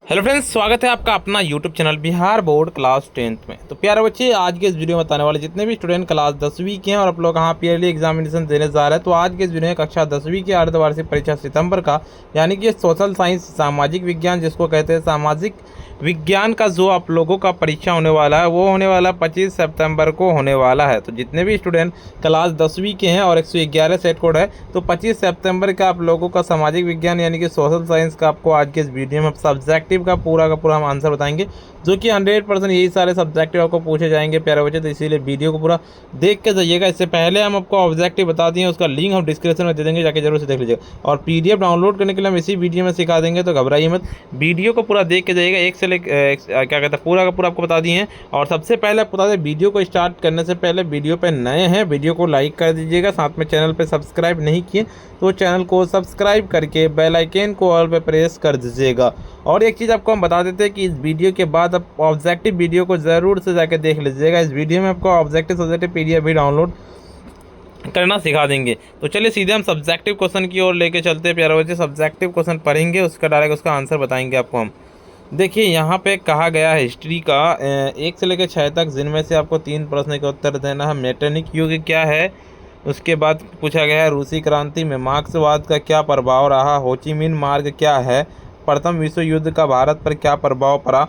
Hello friends, स्वागत है आपका अपना YouTube channel Bihar board class 10th में। तो प्यारे बच्चे, आज के इस वीडियो में बताने वाले जितने भी स्टूडेंट क्लास 10वीं के हैं और आप लोग कहाँ पीयरली एग्जामिनेशन देने जा रहे हैं, तो आज के इस वीडियो में कक्षा 10वीं की अर्धवार्षिक परीक्षा सितंबर का, यानी कि सोशल साइंस सामाजिक विज्ञान जिसको कहते हैं सामाजिक विज्ञान का जो आप लोगों का परीक्षा होने वाला है वो होने वाला 25 सितंबर को होने वाला है। तो जितने भी स्टूडेंट क्लास 10वीं के हैं और 111 सेट कोड है, तो 25 सितंबर का आप लोगों का सामाजिक विज्ञान यानी कि सोशल साइंस का आपको आज के इस वीडियो में सब्जेक्टिव का पूरा हम आंसर बताएंगे, जो कि 100% यही सारे सब्जेक्टिव आपको पूछे जाएंगे प्यारे बच्चे। तो इसीलिए वीडियो को पूरा देख के जाइएगा। इससे पहले हम आपको ऑब्जेक्टिव बता दिए, उसका लिंक हम डिस्क्रिप्शन में दे देंगे, जाके जरूर से देख लीजिएगा। और पीडीएफ डाउनलोड करने के लिए हम इसी वीडियो में सिखा देंगे, तो घबराइए मत, वीडियो को पूरा देख के जाइएगा। एक से क्या कहते हैं पूरा का पूरा आपको बता दिए हैं। और सबसे पहले आपको बता दें, वीडियो को स्टार्ट करने से पहले वीडियो पे नए हैं वीडियो को लाइक कर दीजिएगा, साथ में चैनल पे सब्सक्राइब नहीं किए तो चैनल को सब्सक्राइब करके बेल आइकन को ऑल पे प्रेस कर दीजिएगा। और एक चीज़ आपको हम बता देते हैं कि इस वीडियो के बाद आप ऑब्जेक्टिव वीडियो को ज़रूर से जाके देख लीजिएगा। इस वीडियो में आपको ऑब्जेक्टिव सब्जेक्टिव पीडीएफ भी डाउनलोड करना सिखा देंगे। तो चलिए सीधे हम सब्जेक्टिव क्वेश्चन की ओर लेके चलते हैं प्यारे बच्चे। सब्जेक्टिव क्वेश्चन पढ़ेंगे, उसका डायरेक्ट उसका आंसर बताएंगे आपको हम। देखिए यहाँ पे कहा गया है हिस्ट्री का 1 से लेकर 6 तक, जिनमें से आपको 3 प्रश्न का उत्तर देना है। मेटनिक युग क्या है, उसके बाद पूछा गया है रूसी क्रांति में मार्क्सवाद का क्या प्रभाव रहा, होचिमिन मार्ग क्या है, प्रथम विश्व युद्ध का भारत पर क्या प्रभाव पड़ा,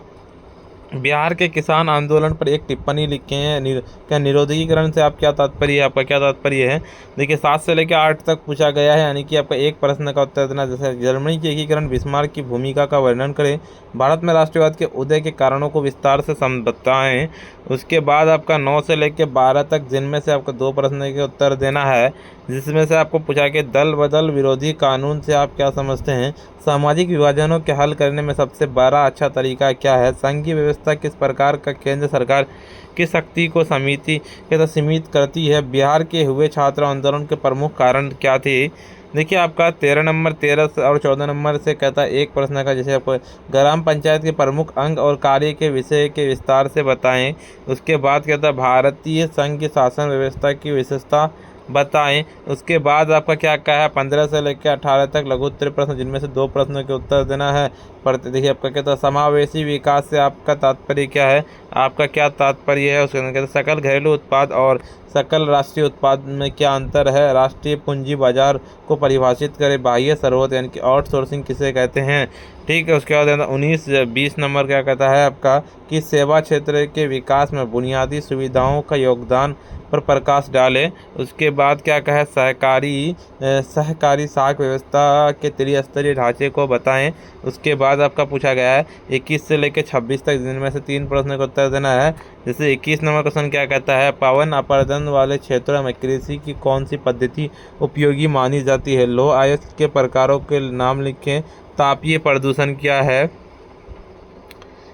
बिहार के किसान आंदोलन पर एक टिप्पणी लिखे हैं। क्या निरोधीकरण से आप क्या तात्पर्य है, आपका क्या तात्पर्य है। देखिए 7 से लेकर 8 तक पूछा गया है, यानी कि आपका एक प्रश्न का उत्तर देना। जैसे जर्मनी के एकीकरण बिस्मार्क की भूमिका का वर्णन करें, भारत में राष्ट्रवाद के उदय के कारणों को विस्तार से बताएं। उसके बाद आपका 9 से लेकर 12 तक, जिनमें से आपको 2 प्रश्न के उत्तर देना है, जिसमें से आपको पूछा कि दल बदल विरोधी कानून से आप क्या समझते हैं, सामाजिक विभाजनों के हल करने में सबसे बड़ा अच्छा तरीका क्या है, संघीय व्यवस्था किस प्रकार का केंद्र सरकार की शक्ति को समिति के तहत सीमित करती है, बिहार के हुए छात्र आंदोलन के प्रमुख कारण क्या थे। देखिए आपका 13 नंबर 13 और 14 नंबर से कहता है एक प्रश्न का, जैसे आपको ग्राम पंचायत के प्रमुख अंग और कार्य के विषय के विस्तार से बताएं। उसके बाद कहता है भारतीय संघ की शासन व्यवस्था की विशेषता बताएं। उसके बाद आपका क्या कहा है 15 से लेकर 18 तक लघुत्तर प्रश्न, जिनमें से 2 प्रश्नों के उत्तर देना है। पर देखिए आपका कहता है समावेशी विकास से आपका तात्पर्य क्या है, आपका क्या तात्पर्य है। उसके अंदर कहता है सकल घरेलू उत्पाद और सकल राष्ट्रीय उत्पाद में क्या अंतर है, राष्ट्रीय पूंजी बाजार को परिभाषित करें, बाह्य स्रोत यानी कि आउटसोर्सिंग किसे कहते हैं। ठीक है, उसके बाद 19-20 नंबर क्या कहता है आपका कि सेवा क्षेत्र के विकास में बुनियादी सुविधाओं का योगदान पर प्रकाश डालें। उसके बाद क्या कहा सहकारी साख व्यवस्था के त्रिस्तरीय ढांचे को बताएं। उसके बाद आपका पूछा गया है 21 से लेकर 26 तक, जिनमें से 3 प्रश्नों का उत्तर देना है। जैसे 21 नंबर क्वेश्चन क्या कहता है, पवन अपरदन वाले क्षेत्रों में कृषि की कौन सी पद्धति उपयोगी मानी जाती है, लौह अयस्क के प्रकारों के नाम लिखें, तापीय प्रदूषण क्या है,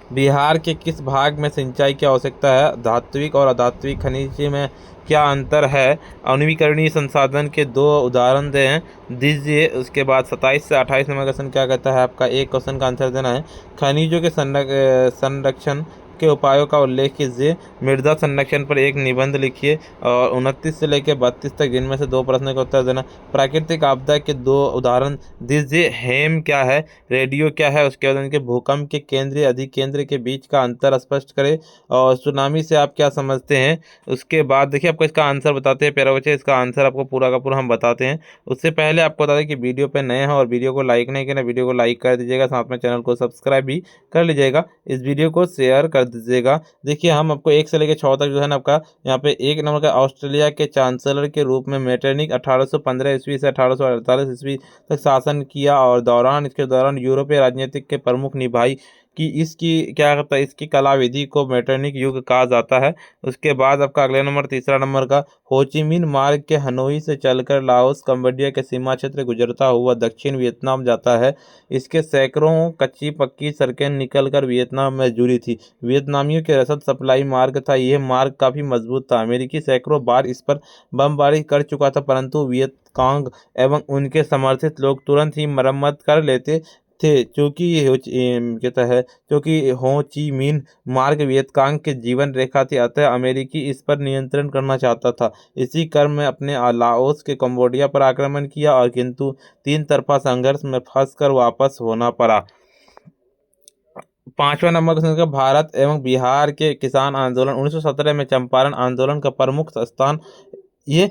बिहार के किस भाग में सिंचाई की आवश्यकता है, धात्विक और अधात्विक खनिज में क्या अंतर है, अनवीकरणीय संसाधन के 2 उदाहरण दें दीजिए। उसके बाद 27 से 28 नंबर क्वेश्चन क्या कहता है, आपका एक क्वेश्चन का आंसर देना है। खनिजों के संरक्षण के उपायों का उल्लेख कीजिए, मृदा संरक्षण पर एक निबंध लिखिए। और 29 से लेकर 32 तक, जिनमें से 2 प्रश्नों का उत्तर देना। प्राकृतिक आपदा के 2 उदाहरण दीजिए, हेम क्या है, रेडियो क्या है। उसके बाद उनके भूकंप के केंद्रीय अधिकेंद्र के बीच का अंतर स्पष्ट करें, और सुनामी से आप क्या समझते हैं। उसके बाद देखिए आपको इसका आंसर बताते हैं प्यारे बच्चे, इसका आंसर आपको पूरा का पूरा हम बताते हैं। उससे पहले आपको बता दें कि वीडियो पे नए हैं और वीडियो को लाइक नहीं किया, वीडियो को लाइक कर दीजिएगा, साथ में चैनल को सब्सक्राइब भी कर लीजिएगा, इस वीडियो को शेयर कर दीजिएगा। देखिए हम आपको 1 से लेकर 6 तक जो है ना, आपका यहाँ पे 1 नंबर का ऑस्ट्रेलिया के चांसलर के रूप में मेटरनिक 1815 ईस्वी से 1848 ईस्वी तक शासन किया, और इसके दौरान यूरोपीय राजनीतिक के प्रमुख निभाई कि इसकी क्या कहता है, इसकी कला विधि को मेटरनिक युग कहा जाता है। उसके बाद आपका अगले नंबर 3 नंबर का होचिमिन मार्ग के हनोई से चलकर लाओस कंबोडिया के सीमा क्षेत्र गुजरता हुआ दक्षिण वियतनाम जाता है। इसके सैकड़ों कच्ची पक्की सड़कें निकलकर वियतनाम में जुड़ी थी। वियतनामियों के रसद सप्लाई मार्ग था, यह मार्ग काफ़ी मजबूत था। अमेरिकी सैकड़ों बार इस पर बमबारी कर चुका था, परंतु वियतकांग एवं उनके समर्थित लोग तुरंत ही मरम्मत कर लेते थे, कहता है क्योंकि हो ची मिन मार्ग वियतकांग के जीवन रेखा थी, अतः अमेरिकी इस पर नियंत्रण करना चाहता था। इसी क्रम में अपने लाओस के कंबोडिया पर आक्रमण किया, और किंतु 3 तरफा संघर्ष में फंसकर वापस होना पड़ा। 5वां नंबर क्वेश्चन का भारत एवं बिहार के किसान आंदोलन 1917 में चंपारण आंदोलन का प्रमुख स्थान। ये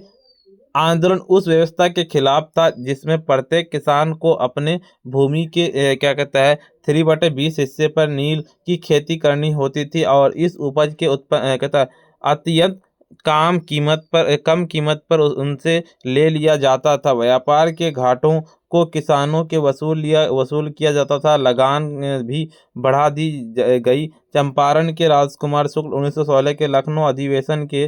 आंदोलन उस व्यवस्था के खिलाफ था जिसमें प्रत्येक किसान को अपने भूमि के क्या कहता है 3/20 हिस्से पर नील की खेती करनी होती थी और इस उपज के उत्पन्न कहता है अत्यंत कम कीमत पर उनसे ले लिया जाता था। व्यापार के घाटों को किसानों के वसूल किया जाता था। लगान भी बढ़ा दी गई। चंपारण के राजकुमार शुक्ल 1916 के लखनऊ अधिवेशन के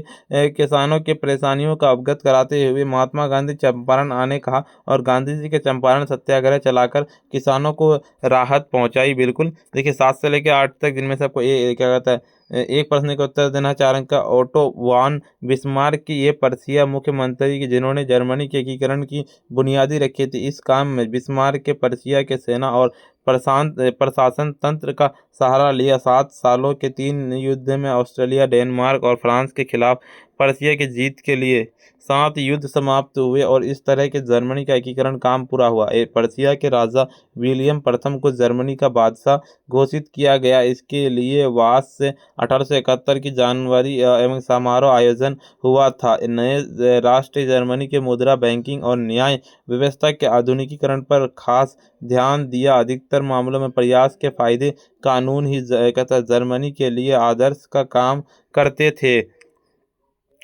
किसानों के परेशानियों का अवगत कराते हुए महात्मा गांधी चंपारण आने कहा और गांधी जी के चंपारण सत्याग्रह चलाकर किसानों को राहत पहुंचाई। बिल्कुल देखिए 7 से लेकर 8 तक, जिनमें से आपको ये क्या कहता है एक प्रश्न का उत्तर देना। 4 अंक का ऑटो वान बिस्मार्क की ये पर्सिया मुख्यमंत्री की जिन्होंने जर्मनी के एकीकरण की बुनियादी रखी थी। इस काम में बिस्मार्क के पर्सिया के सेना और प्रशासन तंत्र का सहारा लिया। 7 सालों के 3 युद्ध में ऑस्ट्रेलिया, डेनमार्क और फ्रांस के खिलाफ पर्सिया की जीत के लिए 7 युद्ध समाप्त हुए और इस तरह के जर्मनी का एकीकरण काम पूरा हुआ। पर्सिया के राजा विलियम प्रथम को जर्मनी का बादशाह घोषित किया गया। इसके लिए वास से 1871 की जनवरी एवं समारोह आयोजन हुआ था। नए राष्ट्रीय जर्मनी के मुद्रा, बैंकिंग और न्याय व्यवस्था के आधुनिकीकरण पर खास ध्यान दिया। अधिकतर मामलों में प्रयास के फायदे कानून ही कहता जर्मनी के लिए आदर्श का काम करते थे।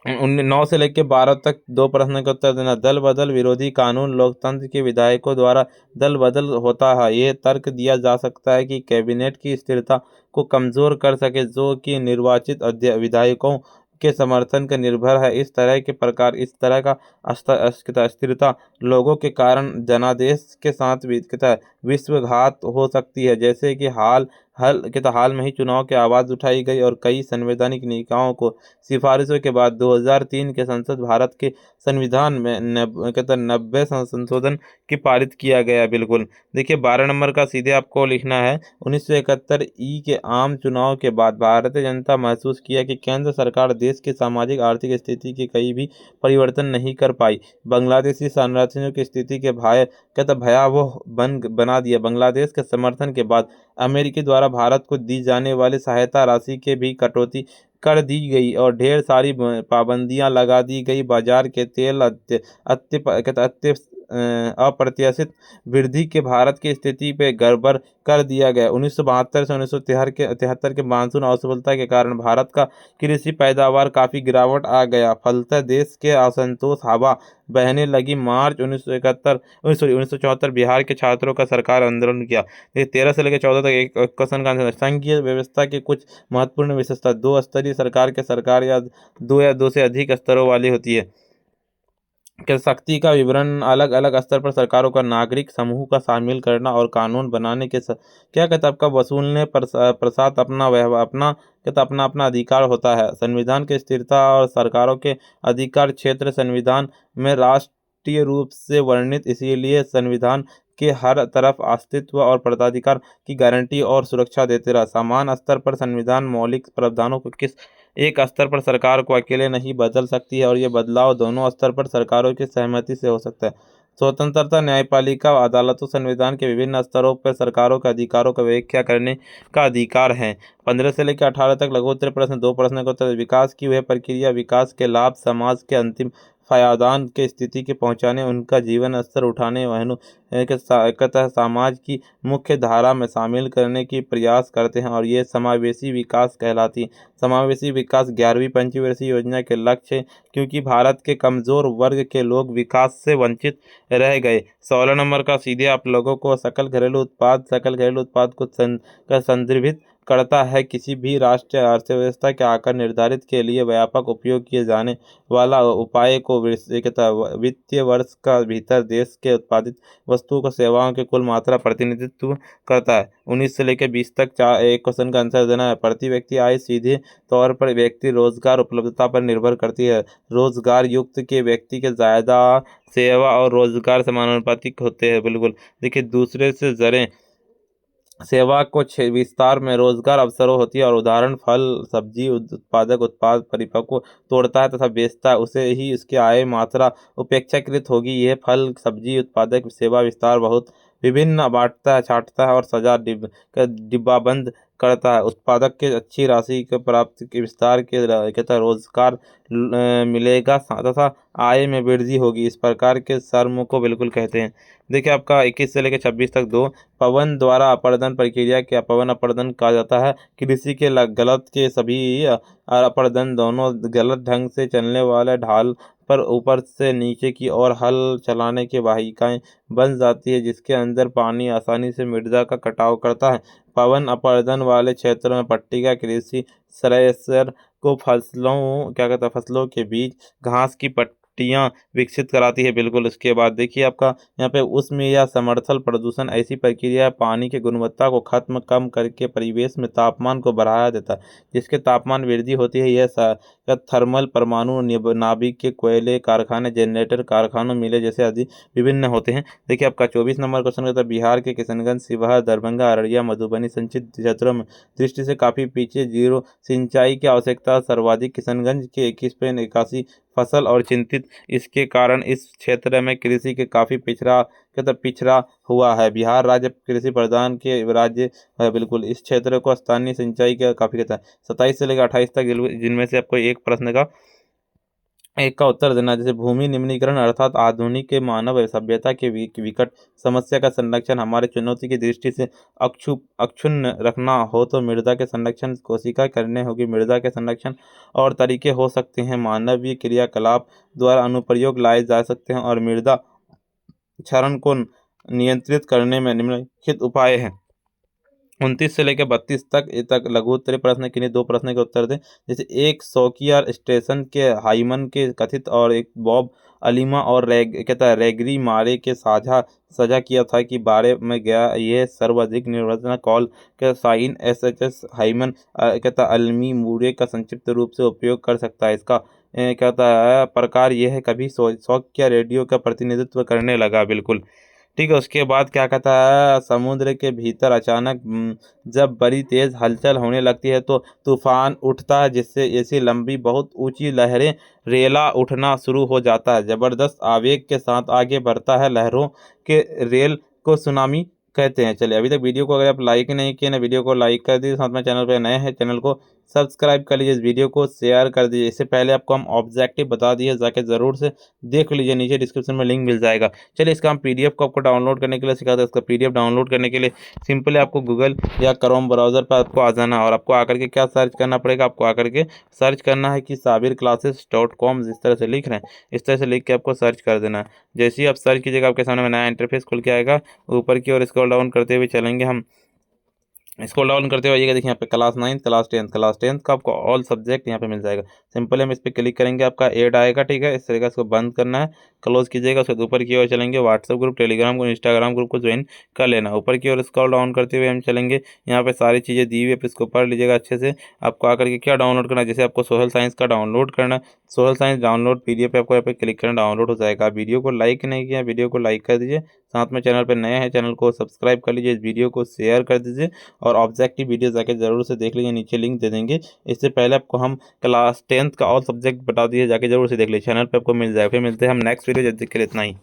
9 से लेकर 12 तक 2 प्रश्न का उत्तर देना। दल बदल विरोधी कानून लोकतंत्र के विधायकों द्वारा दल बदल होता है। यह तर्क दिया जा सकता है कि कैबिनेट की स्थिरता को कमजोर कर सके जो कि निर्वाचित विधायकों के समर्थन पर निर्भर है। इस तरह का अस्थिरता लोगों के कारण जनादेश के साथ विश्वासघात हो सकती है। जैसे कि हाल में ही चुनाव की आवाज उठाई गई और कई संवैधानिक निकायों को सिफारिशों के बाद 2003 के संसद भारत के संविधान में 90 संशोधन की पारित किया गया। बिल्कुल देखिए 12 नंबर का सीधे आपको लिखना है। 1971 के आम चुनाव के बाद भारतीय जनता महसूस किया कि केंद्र सरकार देश की सामाजिक आर्थिक स्थिति की कहीं भी परिवर्तन नहीं कर पाई। बांग्लादेशी शरणार्थियों की स्थिति के भयावह बना दिया। बांग्लादेश के समर्थन के बाद अमेरिका द्वारा भारत को दी जाने वाली सहायता राशि के भी कटौती कर दी गई और ढेर सारी पाबंदियां लगा दी गई। बाजार के तेल अप्रत्याशित वृद्धि के भारत की स्थिति पे गड़बड़ कर दिया गया। 1972 से 1973 के मानसून असफलता के कारण भारत का कृषि पैदावार काफी गिरावट आ गया। फलतः देश के असंतोष हवा बहने लगी। मार्च 1974 बिहार के छात्रों का सरकार आंदोलन किया। 13 से लेकर 14 तक एक क्वेश्चन का आंसर। संघीय व्यवस्था के कुछ महत्वपूर्ण विशेषता। 2 स्तरीय सरकार या 2 से अधिक स्तरों वाली होती है। के शक्ति का विवरण। अलग अलग स्तर पर सरकारों का नागरिक समूह का शामिल करना और कानून बनाने के क्या कहता है आपका वसूलने प्रसाद अपना अपना अधिकार होता है। संविधान की स्थिरता और सरकारों के अधिकार क्षेत्र संविधान में राष्ट्रीय रूप से वर्णित, इसीलिए संविधान के हर तरफ अस्तित्व और प्रताधिकार की गारंटी और सुरक्षा देते रहा। समान स्तर पर संविधान मौलिक प्रावधानों को किस एक स्तर पर सरकार को अकेले नहीं बदल सकती है और ये बदलाव दोनों स्तर पर सरकारों की सहमति से हो सकता है। स्वतंत्रता, न्यायपालिका, अदालतों, संविधान के विभिन्न स्तरों पर सरकारों के अधिकारों का व्याख्या करने का अधिकार है। 15 से लेकर 18 तक लघुत्तर प्रश्न। 2 प्रश्न का उत्तर। विकास की वह प्रक्रिया, विकास के लाभ समाज के अंतिम पायदान के स्थिति के पहुंचाने, उनका जीवन स्तर उठाने, समाज की मुख्य धारा में शामिल करने की प्रयास करते हैं और ये समावेशी विकास कहलाती है। समावेशी विकास 11वीं पंचवर्षीय योजना के लक्ष्य है क्योंकि भारत के कमजोर वर्ग के लोग विकास से वंचित रह गए। 16 नंबर का सीधे आप लोगों को सकल घरेलू उत्पाद को संदर्भित करता है। किसी भी राष्ट्रीय अर्थव्यवस्था के आकार निर्धारित के लिए व्यापक उपयोग किए जाने वाला उपाय को वित्तीय वर्ष का भीतर देश के उत्पादित वस्तुओं को सेवाओं के कुल मात्रा प्रतिनिधित्व करता है। 19 से लेकर 20 तक एक क्वेश्चन का आंसर देना है। प्रति व्यक्ति आय सीधे तौर पर व्यक्ति रोजगार उपलब्धता पर निर्भर करती है। रोजगार युक्त के व्यक्ति के ज्यादा सेवा और रोजगार समानुपातिक होते हैं। बिल्कुल देखिए दूसरे से जरें सेवा को विस्तार में रोजगार अवसरों होती है और उदाहरण फल सब्जी उत्पादक उत्पाद परिपक्व तोड़ता है तथा बेचता है, उसे ही उसकी आय मात्रा उपेक्षाकृत होगी। यह फल सब्जी उत्पादक सेवा विस्तार बहुत विभिन्न बांटता है, छांटता है और सजा डिब्बाबंद करता है। उत्पादक के अच्छी राशि के प्राप्ति के विस्तार के कहता है रोजगार मिलेगा तथा आय में वृद्धि होगी। इस प्रकार के श्रम को बिल्कुल कहते हैं। देखिए आपका 21 से लेकर 26 तक दो पवन द्वारा अपर्दन प्रक्रिया के अपवन अपर्दन कहा जाता है। कृषि के गलत के सभी अपर्दन दोनों गलत ढंग से चलने वाले ढाल पर ऊपर से नीचे की ओर हल चलाने की वाहिकाएं बन जाती है, जिसके अंदर पानी आसानी से मृदा का कटाव करता है। पवन अपर्दन वाले क्षेत्रों में पट्टिका कृषि श्रेयस्कर को फसलों के बीच घास की पट्टियां विकसित कराती है। बिल्कुल उसके बाद देखिए आपका यहाँ पे उसमें या समर्थल प्रदूषण ऐसी प्रक्रिया है पानी की गुणवत्ता को कम करके परिवेश में तापमान को बढ़ाया देता है, जिसके तापमान वृद्धि होती है। यह थर्मल परमाणु नाभिक के कोयले कारखाने जनरेटर कारखानों मिले जैसे आदि विभिन्न होते हैं। देखिए आपका 24 नंबर क्वेश्चन कहता है बिहार के किशनगंज शिवहर दरभंगा अररिया मधुबनी संचित क्षेत्रों में दृष्टि से काफी पीछे जीरो सिंचाई की आवश्यकता सर्वाधिक किशनगंज के 21.81 फसल और चिंतित इसके कारण इस क्षेत्र में कृषि के काफी पिछड़ा हुआ है। बिहार राज्य कृषि प्रधान के राज्य है। बिल्कुल इस क्षेत्र को स्थानीय सिंचाई का काफी कहता है। 27 से लेकर 28 तक जिनमें से आपको एक प्रश्न का एक का उत्तर देना। जैसे भूमि निम्नीकरण अर्थात आधुनिक के मानव सभ्यता के विकट समस्या का संरक्षण हमारे चुनौती की दृष्टि से अक्षुण्ण रखना हो तो मृदा के संरक्षण कोशिका करने होगी। मृदा के संरक्षण और तरीके हो सकते हैं मानवीय क्रियाकलाप द्वारा अनुप्रयोग लाए जा सकते हैं और मृदा क्षरण को नियंत्रित करने में निम्नलिखित उपाय हैं। 29 से लेकर 32 तक लघु उत्तरीय प्रश्न किन्हीं दो प्रश्न के उत्तर दें। जैसे एक शौकिया स्टेशन के हाइमन के कथित और एक बॉब अलीमा और रेगरी मारे के साझा किया था कि बारे में गया यह सर्वाधिक निर्वचना कॉल के साइन SHS हाइमन अलमी मूरे का संक्षिप्त रूप से उपयोग कर सकता है। इसका कहता है प्रकार यह है कभी शौकिया रेडियो का प्रतिनिधित्व करने लगा। बिल्कुल ठीक है। उसके बाद क्या कहता है समुद्र के भीतर अचानक जब बड़ी तेज हलचल होने लगती है तो तूफान उठता है, जिससे ऐसी लंबी बहुत ऊंची लहरें रेला उठना शुरू हो जाता है। जबरदस्त आवेग के साथ आगे बढ़ता है लहरों के रेल को सुनामी कहते हैं। चलिए अभी तक वीडियो को अगर आप लाइक नहीं किए ना वीडियो को लाइक कर दीजिए, साथ में चैनल पर नए हैं चैनल को सब्सक्राइब कर लीजिए, इस वीडियो को शेयर कर दीजिए। इससे पहले आपको हम ऑब्जेक्टिव बता दिए, जाके जरूर से देख लीजिए, नीचे डिस्क्रिप्शन में लिंक मिल जाएगा। चलिए इसका हम PDF को आपको डाउनलोड करने के लिए सिखाते हैं। इसका PDF डाउनलोड करने के लिए सिंपली आपको गूगल या क्रोम ब्राउजर पर आपको आ जाना है और आपको आकर के क्या सर्च करना पड़ेगा, आपको आकर के सर्च करना है कि sabirclasses.com जिस तरह से लिख रहे हैं इस तरह से लिख के आपको सर्च कर देना है। जैसे ही आप सर्च कीजिएगा आपके सामने नया इंटरफेस खुल के आएगा। ऊपर की ओर स्क्रॉल डाउन करते हुए चलेंगे हम, स्क्रॉल डाउन करते हुए आइएगा। देखिए यहाँ पे क्लास 9 क्लास 10 का आपको ऑल सब्जेक्ट यहाँ पे मिल जाएगा। सिंपली हम इस पर क्लिक करेंगे, आपका ऐड आएगा। ठीक है, इस तरीके से इसको बंद करना है, क्लोज कीजिएगा। उसके ऊपर की ओर चलेंगे, WhatsApp group Telegram group Instagram group को ज्वाइन कर लेना। ऊपर की ओर स्क्रॉल डाउन करते हुए हम चलेंगे, यहाँ पे सारी चीज़ें दी हुई है, इसको पढ़ लीजिएगा अच्छे से। आपको आकर के क्या डाउनलोड करना है, जैसे आपको सोशल साइंस का डाउनलोड करना है, सोशल साइंस डाउनलोड PDF पे आपको यहाँ पे क्लिक करना, डाउनलोड हो जाएगा। वीडियो को लाइक नहीं किया, वीडियो को लाइक कर दीजिए, साथ में चैनल पर नए हैं चैनल को सब्सक्राइब कर लीजिए, इस वीडियो को शेयर कर दीजिए और ऑब्जेक्टिव वीडियो जाके जरूर से देख लीजिए, नीचे लिंक दे देंगे। इससे पहले आपको हम क्लास 10 का ऑल सब्जेक्ट बता दिए, जाके जरूर से देख लीजिए, चैनल पे आपको मिल जाएगा। फिर मिलते हैं हम नेक्स्ट वीडियो, जब तक के लिए इतना ही।